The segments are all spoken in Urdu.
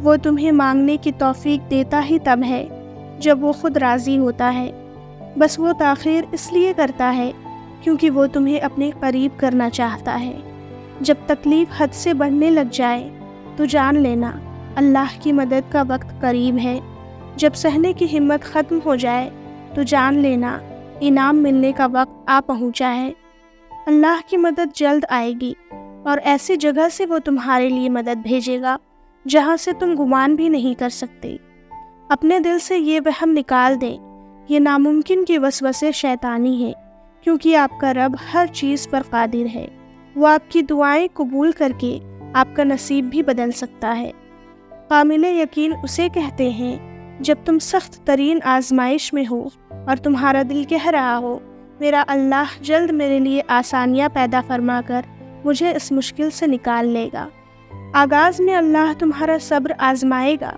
وہ تمہیں مانگنے کی توفیق دیتا ہی تب ہے جب وہ خود راضی ہوتا ہے، بس وہ تاخیر اس لیے کرتا ہے کیونکہ وہ تمہیں اپنے قریب کرنا چاہتا ہے۔ جب تکلیف حد سے بڑھنے لگ جائے تو جان لینا اللہ کی مدد کا وقت قریب ہے۔ جب سہنے کی ہمت ختم ہو جائے تو جان لینا انعام ملنے کا وقت آ پہنچا ہے۔ اللہ کی مدد جلد آئے گی اور ایسی جگہ سے وہ تمہارے لیے مدد بھیجے گا جہاں سے تم گمان بھی نہیں کر سکتے۔ اپنے دل سے یہ وہم نکال دیں، یہ ناممکن کے وسوسے شیطانی ہے، کیونکہ آپ کا رب ہر چیز پر قادر ہے۔ وہ آپ کی دعائیں قبول کر کے آپ کا نصیب بھی بدل سکتا ہے۔ کامل یقین اسے کہتے ہیں جب تم سخت ترین آزمائش میں ہو اور تمہارا دل کہہ رہا ہو میرا اللہ جلد میرے لیے آسانیاں پیدا فرما کر مجھے اس مشکل سے نکال لے گا۔ آغاز میں اللہ تمہارا صبر آزمائے گا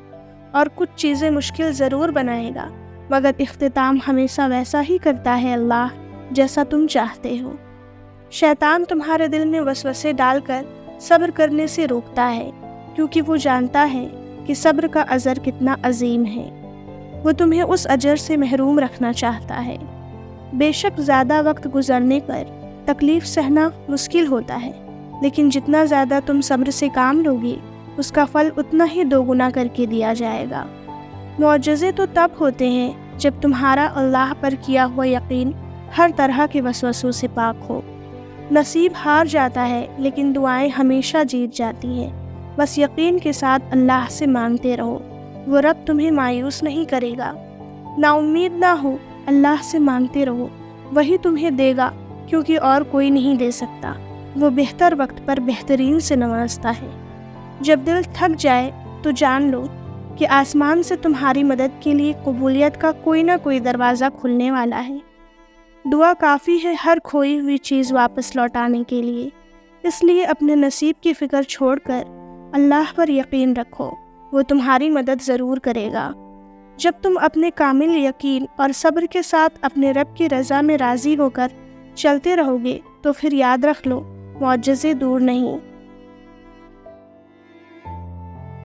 اور کچھ چیزیں مشکل ضرور بنائے گا، مگر اختتام ہمیشہ ویسا ہی کرتا ہے اللہ جیسا تم چاہتے ہو۔ شیطان تمہارے دل میں وسوسے ڈال کر صبر کرنے سے روکتا ہے، کیونکہ وہ جانتا ہے کہ صبر کا اجر کتنا عظیم ہے۔ وہ تمہیں اس اجر سے محروم رکھنا چاہتا ہے۔ بے شک زیادہ وقت گزرنے پر تکلیف سہنا مشکل ہوتا ہے، لیکن جتنا زیادہ تم صبر سے کام لوگے اس کا پھل اتنا ہی دوگنا کر کے دیا جائے گا۔ معجزے تو تب ہوتے ہیں جب تمہارا اللہ پر کیا ہوا یقین ہر طرح کے وسوسوں سے پاک ہو۔ نصیب ہار جاتا ہے لیکن دعائیں ہمیشہ جیت جاتی ہیں۔ بس یقین کے ساتھ اللہ سے مانگتے رہو، وہ رب تمہیں مایوس نہیں کرے گا۔ نا امید نہ ہو، اللہ سے مانگتے رہو، وہی تمہیں دے گا کیونکہ اور کوئی نہیں دے سکتا۔ وہ بہتر وقت پر بہترین سے نوازتا ہے۔ جب دل تھک جائے تو جان لو کہ آسمان سے تمہاری مدد کے لیے قبولیت کا کوئی نہ کوئی دروازہ کھلنے والا ہے۔ دعا کافی ہے ہر کھوئی ہوئی چیز واپس لوٹانے کے لیے، اس لیے اپنے نصیب کی فکر چھوڑ کر اللہ پر یقین رکھو، وہ تمہاری مدد ضرور کرے گا۔ جب تم اپنے کامل یقین اور صبر کے ساتھ اپنے رب کی رضا میں راضی ہو کر چلتے رہو گے تو پھر یاد رکھ لو معجزے دور نہیں،